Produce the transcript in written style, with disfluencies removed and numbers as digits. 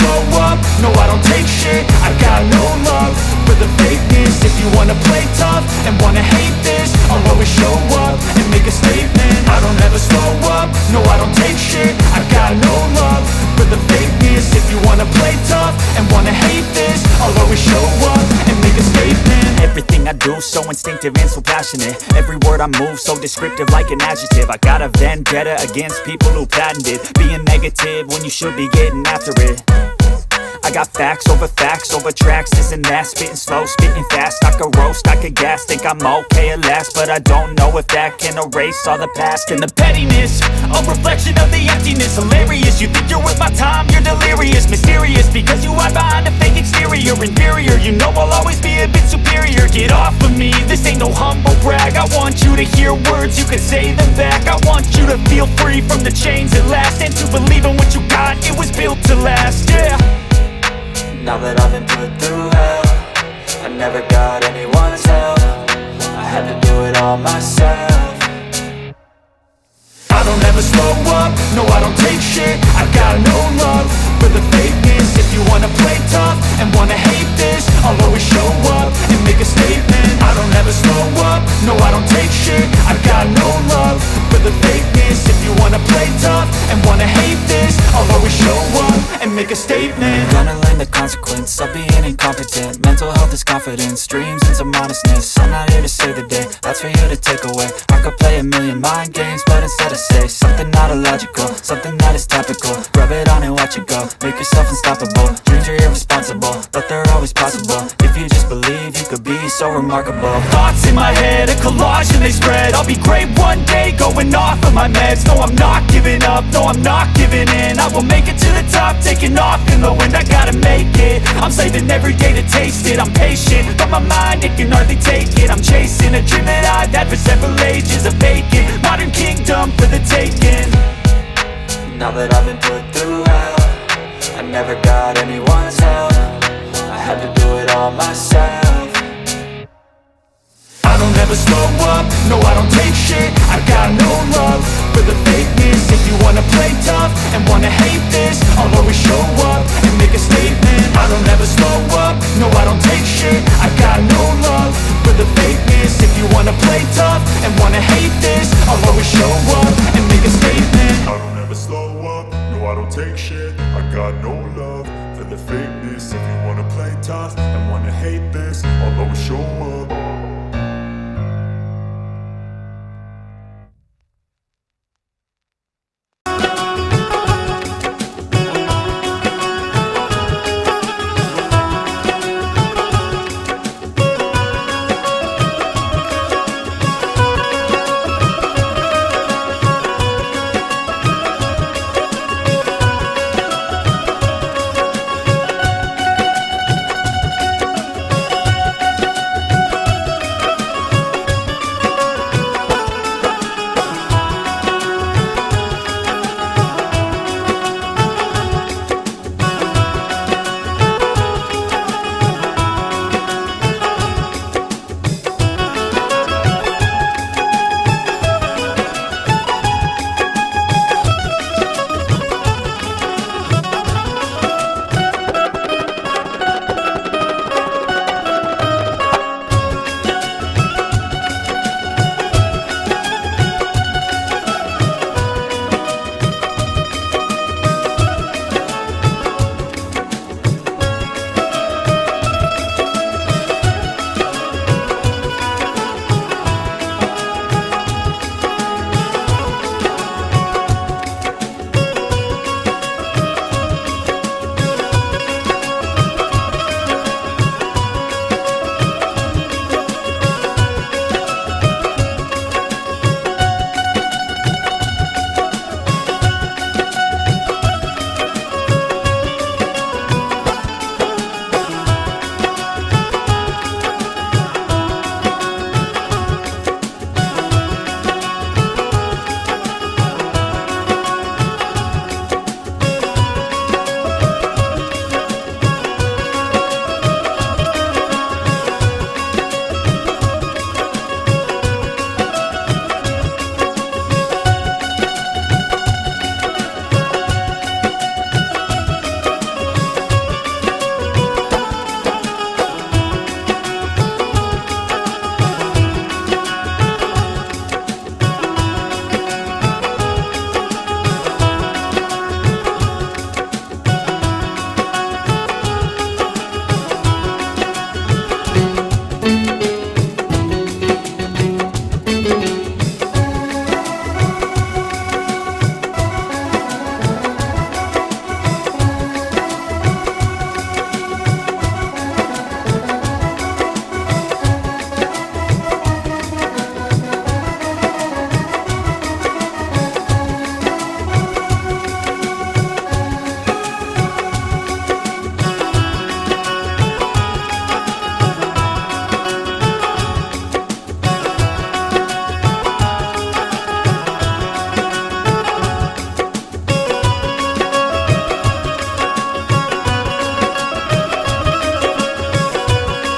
slow up, no I don't take shit. I got no love for the fakeness. If you wanna play tough and wanna hate this, I'll always show up and make a statement. I don't ever slow up, no I don't take shit. I got no love for the fakeness. If you wanna play tough and wanna hate this, I'll always show up and make a statement. Everything I do so instinctive and so passionate. Every word I move so descriptive like an adjective. I got a vendetta against people who patented being negative when you should be getting after it. I got facts over tracks, this and that. Spitting slow, spitting fast, I could roast, I could gas. Think I'm okay at last, but I don't know if that can erase all the past. And the pettiness, a reflection of the emptiness. Hilarious, you think you're worth my time, you're delirious. Mysterious, because you hide behind a fake exterior. Inferior, you know I'll always be a bit superior. Get off of me, this ain't no humble brag. I want you to hear words, you can say them back. I want you to feel free from the chains at last, and to believe in what you got, it was built to last, yeah. Now that I've been put through hell, I never got anyone's help. I had to do it all myself. I don't ever slow up, no I don't take shit. I got no love for the fakeness. If you wanna play tough and wanna hate this, I'll always show up and make a statement. I don't ever slow up, no I don't take shit. I got no love for the fakeness. If you wanna play tough and wanna hate this, I'll always show up and make a statement. Gonna learn the consequence of being incompetent. Mental health is confidence, dreams and some honestness. I'm not here to save the day, that's for you to take away. I could play a million mind games, but instead I say something not illogical, something that is topical. Rub it on and watch it go, make yourself unstoppable. Dreams are irresponsible, but they're always possible. If you just believe, you could be so remarkable. Thoughts in my head, a collage and they spread. I'll be great one day, going off of my meds. No, I'm not giving up, no, I'm not giving in. I will make it to the top, taking off in the wind. I gotta make it, I'm saving every day to taste it. I'm patient, but my mind, it can hardly take it. I'm chasing a dream that I've had for several ages. A vacant, modern kingdom for the taking. Now that I've been put through hell, I never got anyone's help. I had to do it all myself. I don't ever slow up, no I don't take shit. I got no love for the fakeness. If you wanna play tough and wanna hate this, I'll always show up and make a statement. I don't ever slow up, no I don't take shit. I got no love for the fakeness. If you wanna play tough and wanna hate this, I'll always show up and make a statement. I don't ever slow up, no I don't take shit. I got no love for the fakeness. If you wanna play tough and wanna hate this, I'll always show up.